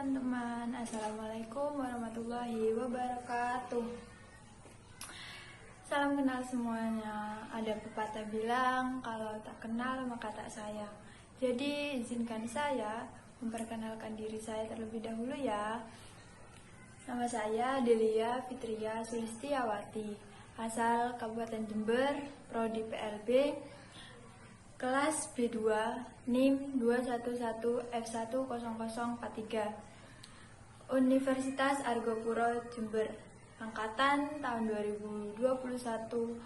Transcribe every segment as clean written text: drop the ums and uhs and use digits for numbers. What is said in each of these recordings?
teman-teman, Assalamualaikum warahmatullahi wabarakatuh. Salam kenal semuanya. Ada pepatah bilang, kalau tak kenal maka tak sayang. Jadi izinkan saya memperkenalkan diri saya terlebih dahulu ya. Nama saya Delia Fitria Sulistiawati, asal Kabupaten Jember, Prodi PLB, kelas B2, NIM 211F10043, Universitas Argopuro Jember, angkatan tahun 2021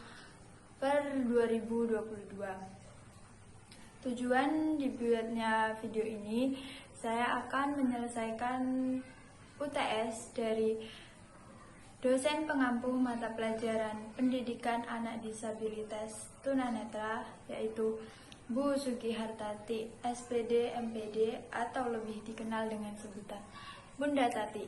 per 2022. Tujuan dibuatnya video ini, saya akan menyelesaikan UTS dari dosen pengampu mata pelajaran pendidikan anak disabilitas tunanetra, yaitu Bu Sugihartati, SPD MPD, atau lebih dikenal dengan sebutan Bunda Tati.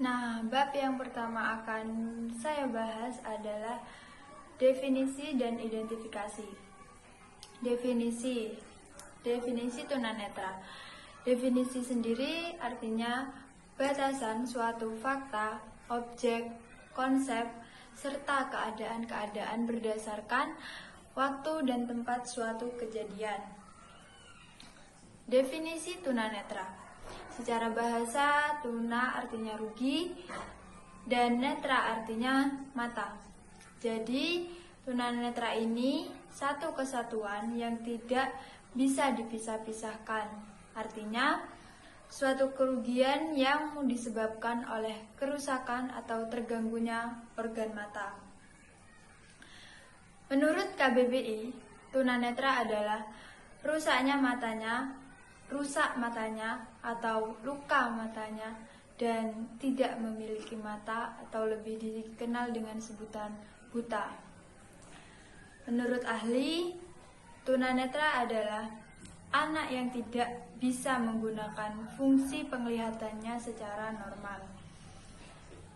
Nah, bab yang pertama akan saya bahas adalah definisi dan identifikasi. Definisi tunanetra. Definisi sendiri artinya batasan suatu fakta, objek, konsep, serta keadaan-keadaan berdasarkan waktu dan tempat suatu kejadian. Definisi tunanetra. Secara bahasa, tuna artinya rugi dan netra artinya mata. Jadi, tunanetra ini satu kesatuan yang tidak bisa dipisah-pisahkan. Artinya, suatu kerugian yang disebabkan oleh kerusakan atau terganggunya organ mata. Menurut KBBI, tunanetra adalah rusak matanya atau luka matanya dan tidak memiliki mata atau lebih dikenal dengan sebutan buta. Menurut ahli, tunanetra adalah anak yang tidak bisa menggunakan fungsi penglihatannya secara normal,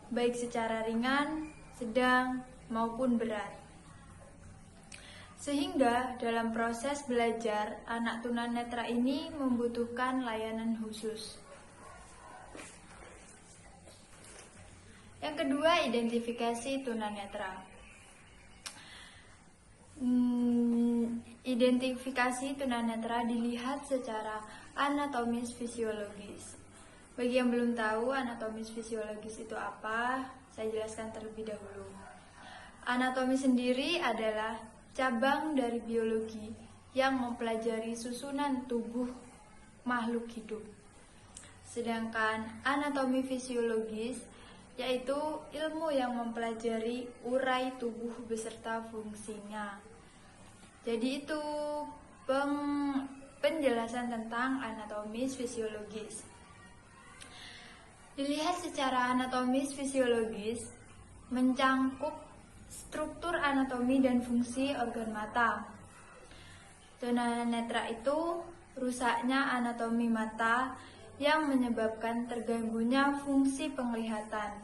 baik secara ringan, sedang, maupun berat. Sehingga dalam proses belajar, anak tunanetra ini membutuhkan layanan khusus. Yang kedua, identifikasi tunanetra. Identifikasi tunanetra dilihat secara anatomis fisiologis. Bagi yang belum tahu anatomis fisiologis itu apa, saya jelaskan terlebih dahulu. Anatomi sendiri adalah cabang dari biologi yang mempelajari susunan tubuh makhluk hidup. Sedangkan anatomi fisiologis yaitu ilmu yang mempelajari urai tubuh beserta fungsinya. Jadi itu penjelasan tentang anatomis fisiologis. Dilihat secara anatomis fisiologis mencangkup struktur anatomi dan fungsi organ mata. Tunanetra itu rusaknya anatomi mata yang menyebabkan terganggunya fungsi penglihatan.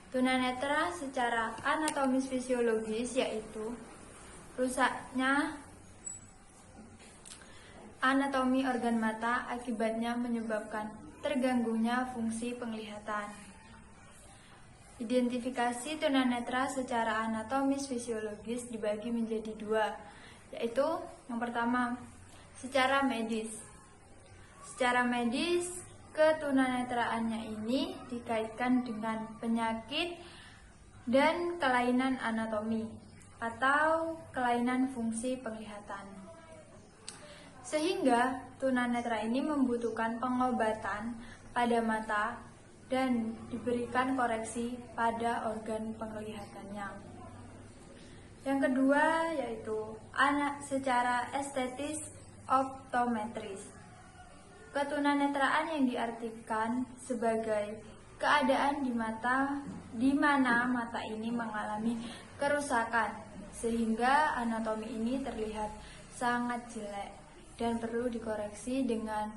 Tunanetra secara anatomis fisiologis yaitu rusaknya anatomi organ mata akibatnya menyebabkan terganggunya fungsi penglihatan. Identifikasi tunanetra secara anatomis fisiologis dibagi menjadi dua, yaitu yang pertama, secara medis. Secara medis, ketunanetraannya ini dikaitkan dengan penyakit dan kelainan anatomi atau kelainan fungsi penglihatan. Sehingga tunanetra ini membutuhkan pengobatan pada mata dan diberikan koreksi pada organ penglihatannya. Yang kedua yaitu secara estetis optometris. Ketunanetraan yang diartikan sebagai keadaan di mana mata ini mengalami kerusakan sehingga anatomi ini terlihat sangat jelek dan perlu dikoreksi dengan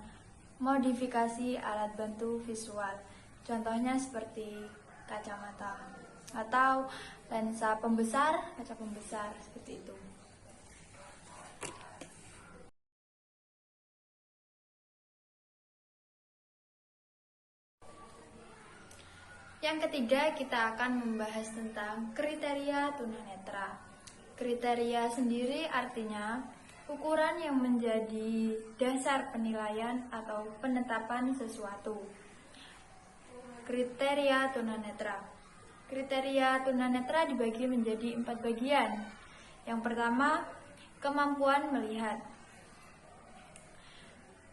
modifikasi alat bantu visual. Contohnya seperti kacamata. atau lensa pembesar, kaca pembesar seperti itu. Yang ketiga, kita akan membahas tentang kriteria tunanetra. Kriteria sendiri artinya ukuran yang menjadi dasar penilaian atau penetapan sesuatu. Kriteria tunanetra. Kriteria tunanetra dibagi menjadi 4 bagian. Yang pertama, kemampuan melihat.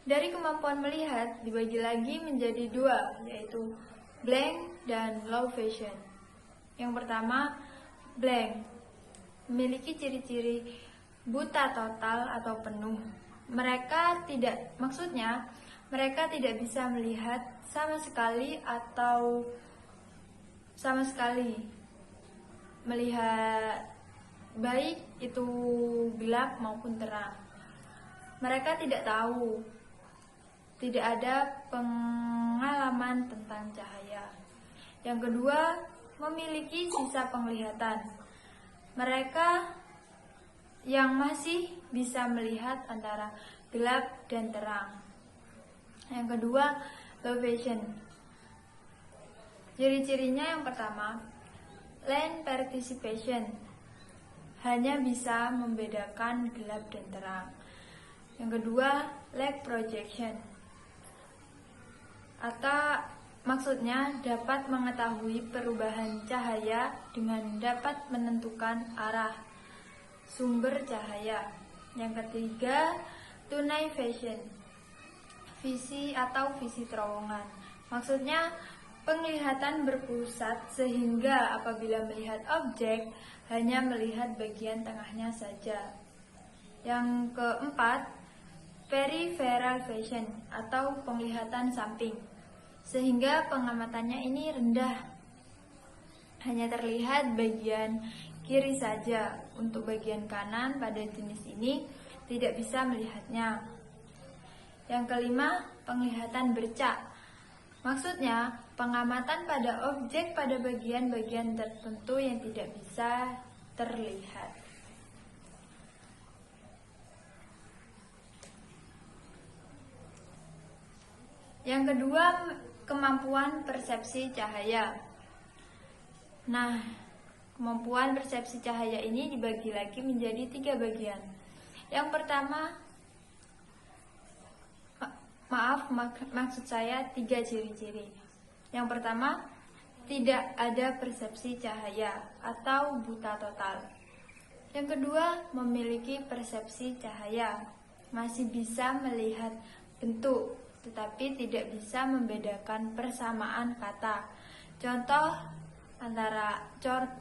Dari kemampuan melihat dibagi lagi menjadi 2, yaitu blank dan low vision. Yang pertama, blank, memiliki ciri-ciri buta total atau penuh. Mereka tidak bisa melihat sama sekali atau sama sekali melihat baik itu gelap maupun terang. Mereka tidak tahu, tidak ada pengalaman tentang cahaya. Yang kedua, memiliki sisa penglihatan. Mereka yang masih bisa melihat antara gelap dan terang. Yang kedua, low vision. Ciri-cirinya yang pertama, lane participation, hanya bisa membedakan gelap dan terang. Yang kedua, lag projection, atau maksudnya dapat mengetahui perubahan cahaya dengan dapat menentukan arah sumber cahaya. Yang ketiga, tunnel vision, visi atau visi terowongan. Maksudnya penglihatan berpusat sehingga apabila melihat objek hanya melihat bagian tengahnya saja. Yang keempat, peripheral vision atau penglihatan samping, sehingga pengamatannya ini rendah, hanya terlihat bagian kiri saja. Untuk bagian kanan pada jenis ini tidak bisa melihatnya. Yang kelima, penglihatan bercak. Maksudnya pengamatan pada objek pada bagian-bagian tertentu yang tidak bisa terlihat. Yang kedua, kemampuan persepsi cahaya. Nah, kemampuan persepsi cahaya ini dibagi lagi menjadi 3 bagian. Yang pertama, maksud saya 3 ciri-ciri. Yang pertama, tidak ada persepsi cahaya atau buta total. Yang kedua, memiliki persepsi cahaya, masih bisa melihat bentuk, tetapi tidak bisa membedakan persamaan kata.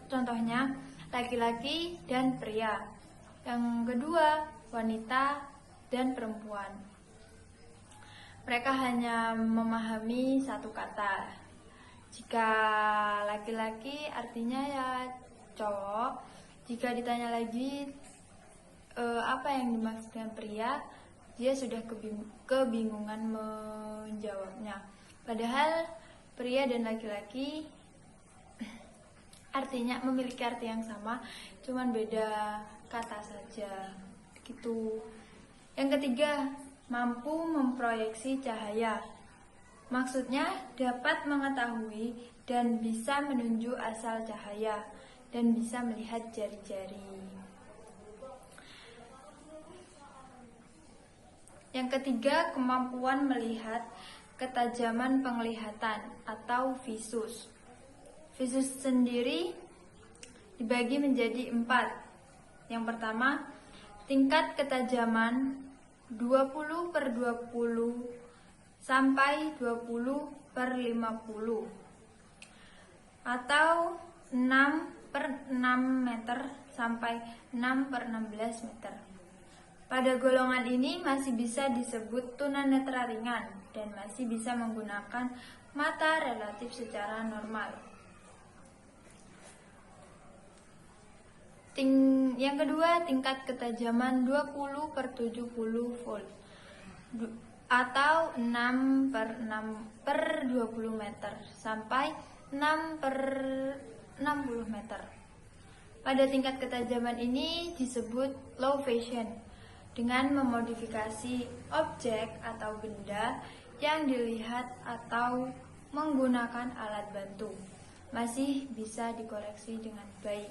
Contohnya laki-laki dan pria. Yang kedua, wanita dan perempuan. Mereka hanya memahami satu kata. Jika laki-laki artinya ya cowok. Jika ditanya lagi apa yang dimaksudkan pria, dia sudah kebingungan menjawabnya. Padahal pria dan laki-laki artinya memiliki arti yang sama, cuman beda kata saja gitu. Yang ketiga, mampu memproyeksi cahaya. Maksudnya dapat mengetahui dan bisa menunjuk asal cahaya dan bisa melihat jari-jari. Yang ketiga, kemampuan melihat ketajaman penglihatan atau visus. Visus sendiri dibagi menjadi 4. Yang pertama, tingkat ketajaman 20/20 sampai 20/50 atau 6/6 meter sampai 6/16 meter. Pada golongan ini masih bisa disebut tunanetra ringan dan masih bisa menggunakan mata relatif secara normal. Yang kedua, tingkat ketajaman 20/70 volt atau 6/6/20 meter sampai 6/6 60 meter. Pada tingkat ketajaman ini disebut low vision, dengan memodifikasi objek atau benda yang dilihat atau menggunakan alat bantu masih bisa dikoreksi dengan baik.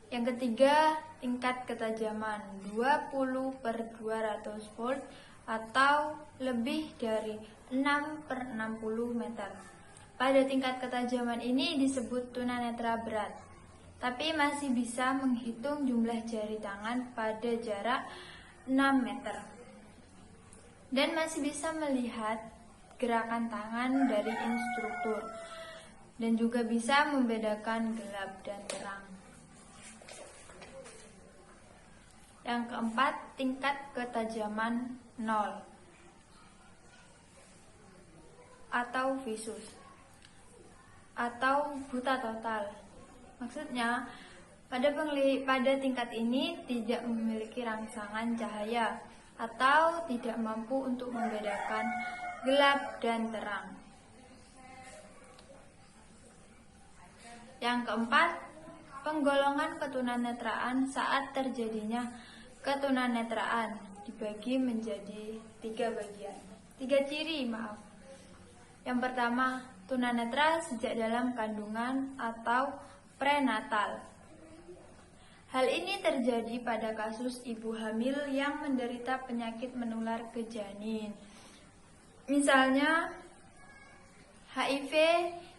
Yang ketiga, tingkat ketajaman 20/200 volt atau lebih dari 6/60 meter. Pada tingkat ketajaman ini disebut tunanetra berat, tapi masih bisa menghitung jumlah jari tangan pada jarak 6 meter. Dan masih bisa melihat gerakan tangan dari instruktur, dan juga bisa membedakan gelap dan terang. Yang keempat, tingkat ketajaman 0 atau visus atau buta total. Maksudnya, pada tingkat ini tidak memiliki rangsangan cahaya atau tidak mampu untuk membedakan gelap dan terang. Yang keempat, penggolongan ketunanetraan saat terjadinya ketunanetraan dibagi menjadi tiga ciri. Yang pertama, tunanetra sejak dalam kandungan atau prenatal. Hal ini terjadi pada kasus ibu hamil yang menderita penyakit menular ke janin. Misalnya HIV,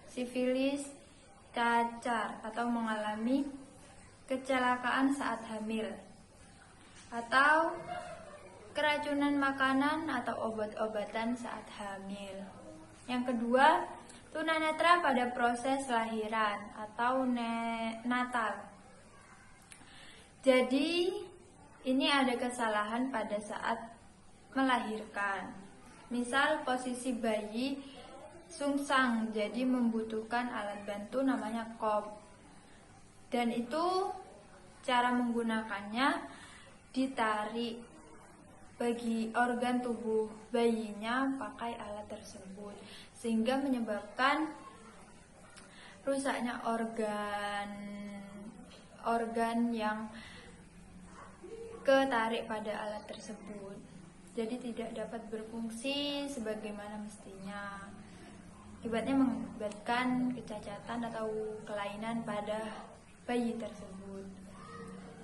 sifilis, cacar, atau mengalami kecelakaan saat hamil, atau keracunan makanan atau obat-obatan saat hamil. Yang kedua, tunanetra pada proses lahiran atau natal. Jadi, ini ada kesalahan pada saat melahirkan. Misal posisi bayi sungsang, jadi membutuhkan alat bantu namanya COP. Dan itu cara menggunakannya ditarik bagi organ tubuh bayinya pakai alat tersebut, sehingga menyebabkan rusaknya organ yang ketarik pada alat tersebut, jadi tidak dapat berfungsi sebagaimana mestinya. Akibatnya mengakibatkan kecacatan atau kelainan pada bayi tersebut.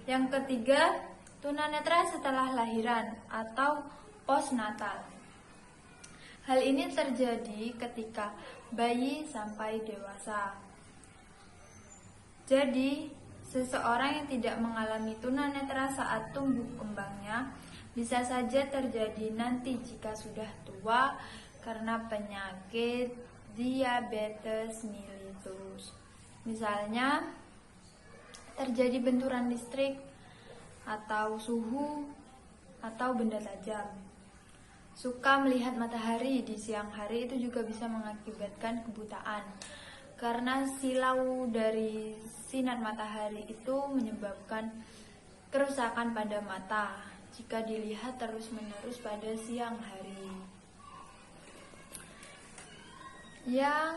Yang ketiga, tunanetra setelah lahiran atau postnatal. Hal ini terjadi ketika bayi sampai dewasa. Jadi, seseorang yang tidak mengalami tunanetra saat tumbuh kembangnya bisa saja terjadi nanti jika sudah tua karena penyakit diabetes mellitus. Misalnya, terjadi benturan listrik atau suhu atau benda tajam. Suka melihat matahari di siang hari itu juga bisa mengakibatkan kebutaan, karena silau dari sinar matahari itu menyebabkan kerusakan pada mata jika dilihat terus-menerus pada siang hari. Yang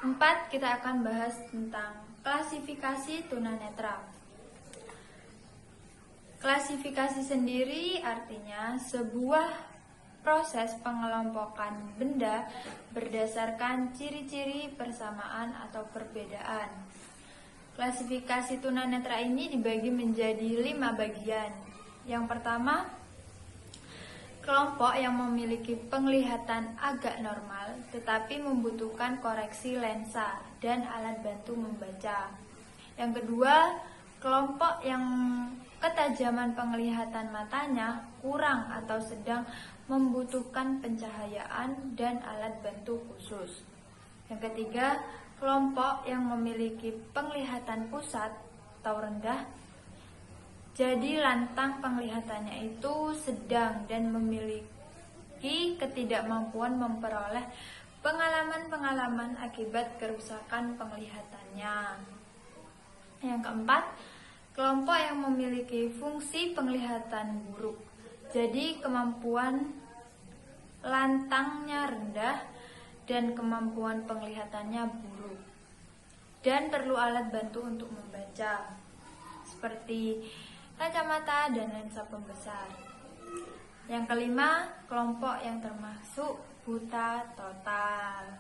keempat, kita akan bahas tentang klasifikasi tunanetra. Klasifikasi sendiri artinya sebuah proses pengelompokan benda berdasarkan ciri-ciri persamaan atau perbedaan. Klasifikasi tunanetra ini dibagi menjadi 5 bagian. Yang pertama, kelompok yang memiliki penglihatan agak normal tetapi membutuhkan koreksi lensa dan alat bantu membaca. Yang kedua, kelompok yang ketajaman penglihatan matanya kurang atau sedang membutuhkan pencahayaan dan alat bantu khusus. Yang ketiga, kelompok yang memiliki penglihatan pusat atau rendah, jadi lantang penglihatannya itu sedang dan memiliki ketidakmampuan memperoleh pengalaman-pengalaman akibat kerusakan penglihatannya. Yang keempat, kelompok yang memiliki fungsi penglihatan buruk, jadi kemampuan lantangnya rendah dan kemampuan penglihatannya buruk, dan perlu alat bantu untuk membaca, seperti kacamata dan lensa pembesar. Yang kelima, kelompok yang termasuk buta total.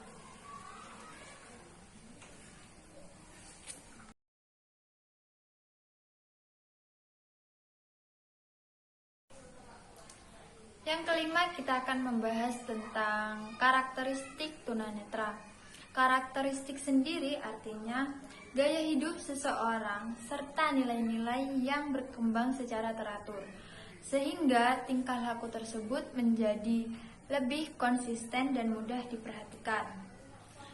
Yang kelima, kita akan membahas tentang karakteristik tunanetra. Karakteristik sendiri artinya gaya hidup seseorang serta nilai-nilai yang berkembang secara teratur, sehingga tingkah laku tersebut menjadi lebih konsisten dan mudah diperhatikan.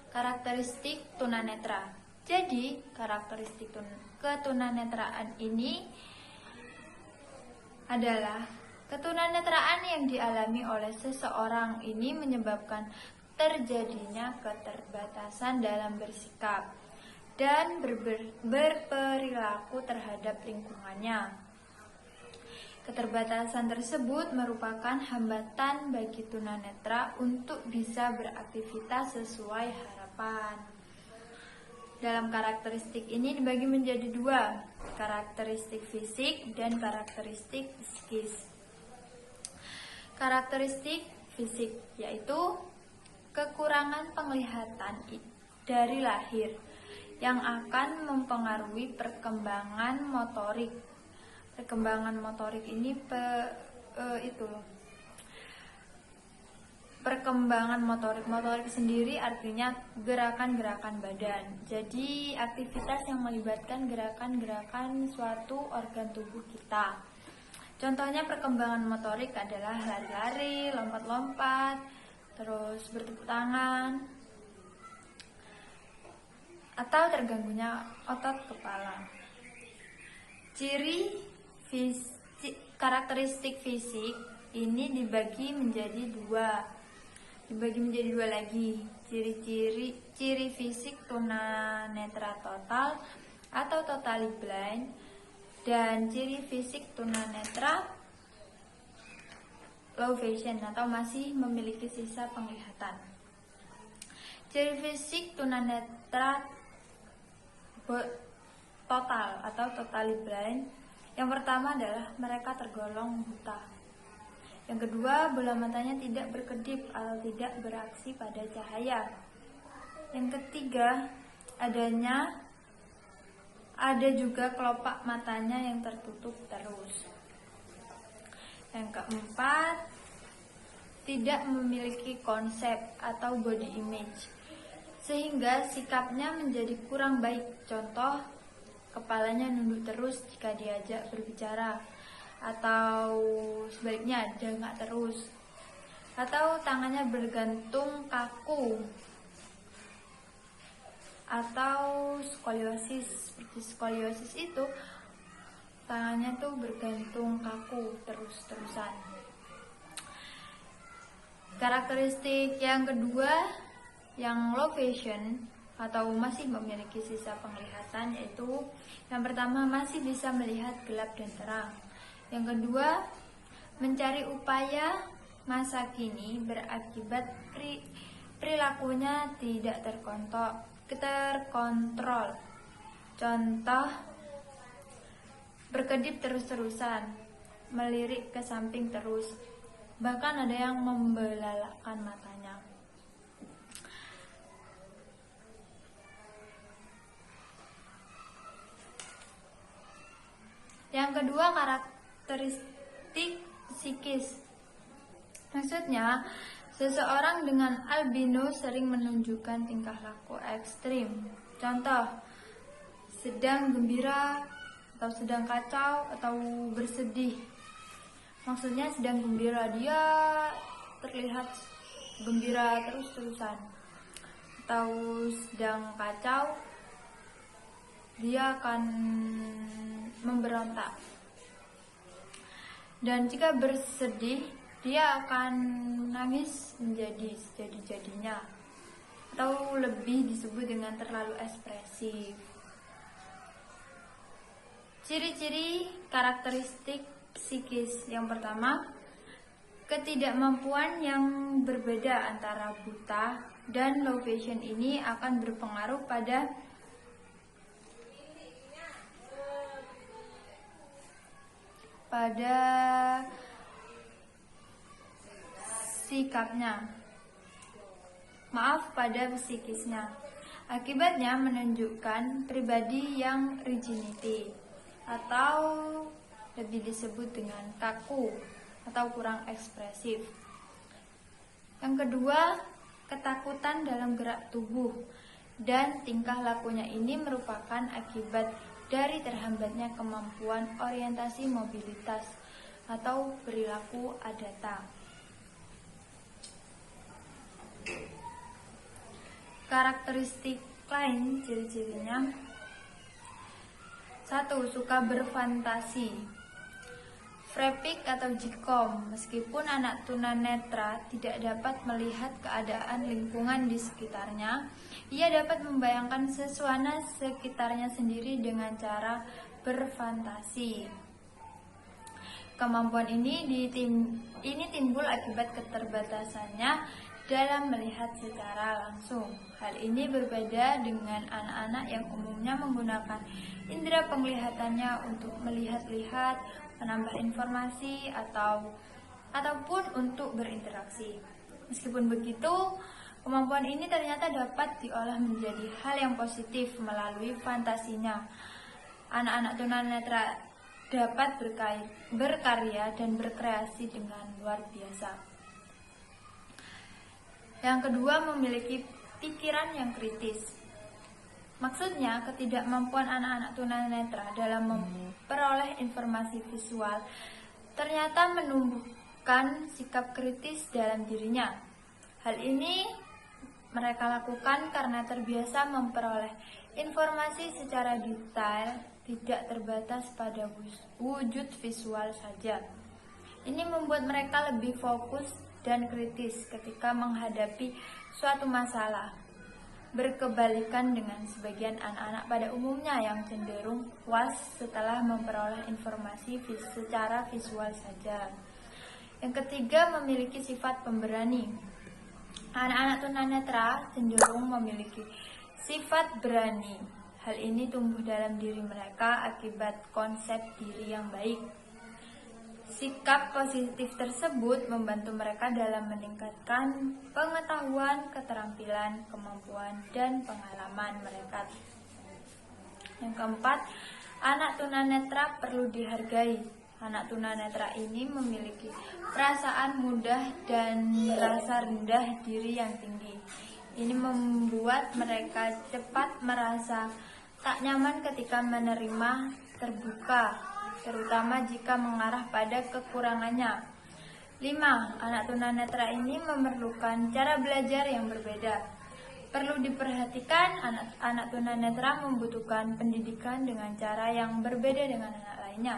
Karakteristik tunanetra. Jadi, karakteristik ketunanetraan ini adalah ketunanetraan yang dialami oleh seseorang ini menyebabkan terjadinya keterbatasan dalam bersikap dan berperilaku terhadap lingkungannya. Keterbatasan tersebut merupakan hambatan bagi tunanetra untuk bisa beraktivitas sesuai harapan. Dalam karakteristik ini dibagi menjadi dua, karakteristik fisik dan karakteristik psikis. Karakteristik fisik yaitu kekurangan penglihatan dari lahir yang akan mempengaruhi perkembangan motorik. Perkembangan motorik ini perkembangan motorik sendiri artinya gerakan-gerakan badan. Jadi aktivitas yang melibatkan gerakan-gerakan suatu organ tubuh kita. Contohnya perkembangan motorik adalah lari-lari, lompat-lompat, terus bertepuk tangan, atau terganggunya otot kepala. Karakteristik fisik ini dibagi menjadi dua lagi. Ciri fisik tunanetra total atau totally blind, dan ciri fisik tunanetra low vision atau masih memiliki sisa penglihatan. Ciri fisik tunanetra total atau totally blind, yang pertama adalah mereka tergolong buta. Yang kedua, bola matanya tidak berkedip atau tidak bereaksi pada cahaya. Yang ketiga, ada juga kelopak matanya yang tertutup terus. Yang keempat, tidak memiliki konsep atau body image, sehingga sikapnya menjadi kurang baik. Contoh, kepalanya nunduk terus jika diajak berbicara, atau sebaliknya dengak terus, atau tangannya bergantung kaku, atau skoliosis. Seperti skoliosis itu tangannya tuh bergantung kaku terus-terusan. Karakteristik yang kedua, yang low vision atau masih memiliki sisa penglihatan, yaitu yang pertama masih bisa melihat gelap dan terang. Yang kedua, mencari upaya masa kini berakibat perilakunya tidak terkontrol. Contoh, berkedip terus-terusan, melirik ke samping terus, bahkan ada yang membelalakkan matanya. Yang kedua, karakteristik psikis. Maksudnya, seseorang dengan albino sering menunjukkan tingkah laku ekstrim. Contoh, sedang gembira atau sedang kacau atau bersedih. Maksudnya sedang gembira, dia terlihat gembira terus-terusan. Atau sedang kacau, dia akan memberontak. Dan jika bersedih, dia akan menangis menjadi sejadi-jadinya, atau lebih disebut dengan terlalu ekspresif. Ciri-ciri karakteristik psikis. Yang pertama, Ketidakmampuan yang berbeda antara buta dan low vision ini akan berpengaruh pada sikapnya, pada psikisnya. Akibatnya menunjukkan pribadi yang rigidity atau lebih disebut dengan kaku atau kurang ekspresif. Yang kedua, ketakutan dalam gerak tubuh dan tingkah lakunya ini merupakan akibat dari terhambatnya kemampuan orientasi mobilitas atau perilaku adata. Karakteristik lain ciri-cirinya: 1. Suka berfantasi. Frepik atau jikom, meskipun anak tunanetra tidak dapat melihat keadaan lingkungan di sekitarnya, ia dapat membayangkan suasana sekitarnya sendiri dengan cara berfantasi. Kemampuan ini timbul akibat keterbatasannya dalam melihat secara langsung. Hal ini berbeda dengan anak-anak yang umumnya menggunakan indera penglihatannya untuk melihat-lihat, menambah informasi ataupun untuk berinteraksi. Meskipun begitu, kemampuan ini ternyata dapat diolah menjadi hal yang positif melalui fantasinya. Anak-anak tunanetra dapat berkarya dan berkreasi dengan luar biasa. Yang kedua, memiliki pikiran yang kritis. Maksudnya, ketidakmampuan anak-anak tunanetra dalam memperoleh informasi visual ternyata menumbuhkan sikap kritis dalam dirinya. Hal ini mereka lakukan karena terbiasa memperoleh informasi secara detail, tidak terbatas pada wujud visual saja. Ini membuat mereka lebih fokus dan kritis ketika menghadapi suatu masalah, berkebalikan dengan sebagian anak-anak pada umumnya yang cenderung puas setelah memperoleh informasi secara visual saja. Yang ketiga, memiliki sifat pemberani. Anak-anak tunanetra cenderung memiliki sifat berani. Hal ini tumbuh dalam diri mereka akibat konsep diri yang baik. Sikap positif tersebut membantu mereka dalam meningkatkan pengetahuan, keterampilan, kemampuan, dan pengalaman mereka. Yang keempat, anak tunanetra perlu dihargai. Anak tunanetra ini memiliki perasaan mudah dan rasa rendah diri yang tinggi. Ini membuat mereka cepat merasa tak nyaman ketika menerima terbuka, terutama jika mengarah pada kekurangannya. 5. Anak tunanetra ini memerlukan cara belajar yang berbeda. Perlu diperhatikan, anak tunanetra membutuhkan pendidikan dengan cara yang berbeda dengan anak lainnya.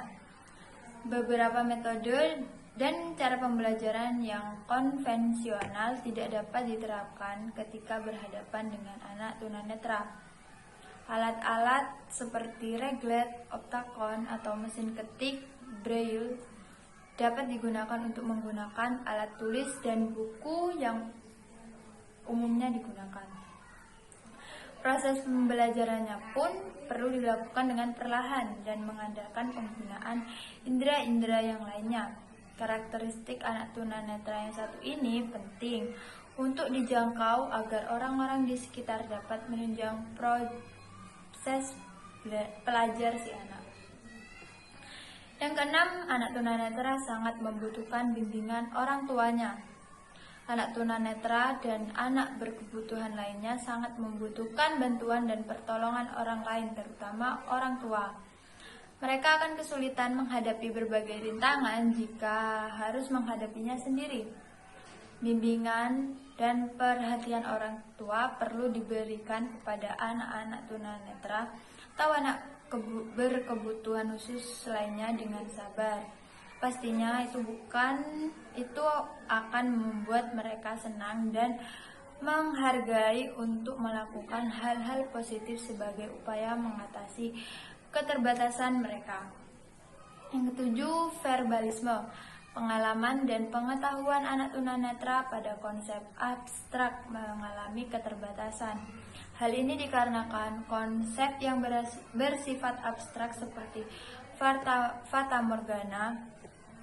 Beberapa metode dan cara pembelajaran yang konvensional tidak dapat diterapkan ketika berhadapan dengan anak tunanetra. Alat-alat seperti reglet, optakon, atau mesin ketik braille dapat digunakan untuk menggunakan alat tulis dan buku yang umumnya digunakan. Proses pembelajarannya pun perlu dilakukan dengan perlahan dan mengandalkan penggunaan indera-indera yang lainnya. Karakteristik anak tunanetra yang satu ini penting untuk dijangkau agar orang-orang di sekitar dapat menunjang proses pelajar si anak. Yang keenam, anak tunanetra sangat membutuhkan bimbingan orang tuanya. Anak tunanetra dan anak berkebutuhan lainnya sangat membutuhkan bantuan dan pertolongan orang lain, terutama orang tua. Mereka akan kesulitan menghadapi berbagai rintangan jika harus menghadapinya sendiri. Bimbingan dan perhatian orang tua perlu diberikan kepada anak-anak tunanetra atau anak berkebutuhan khusus lainnya dengan sabar. Pastinya itu akan membuat mereka senang dan menghargai untuk melakukan hal-hal positif sebagai upaya mengatasi keterbatasan mereka. Yang ketujuh, verbalisme. pengalaman dan pengetahuan anak tunanetra pada konsep abstrak mengalami keterbatasan. Hal ini dikarenakan konsep yang bersifat abstrak seperti fata morgana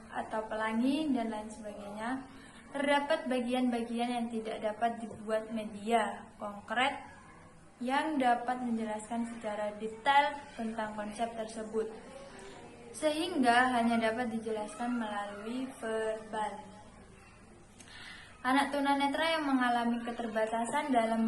atau pelangi dan lain sebagainya, terdapat bagian-bagian yang tidak dapat dibuat media konkret yang dapat menjelaskan secara detail tentang konsep tersebut, sehingga hanya dapat dijelaskan melalui verbal. Anak tunanetra yang mengalami keterbatasan dalam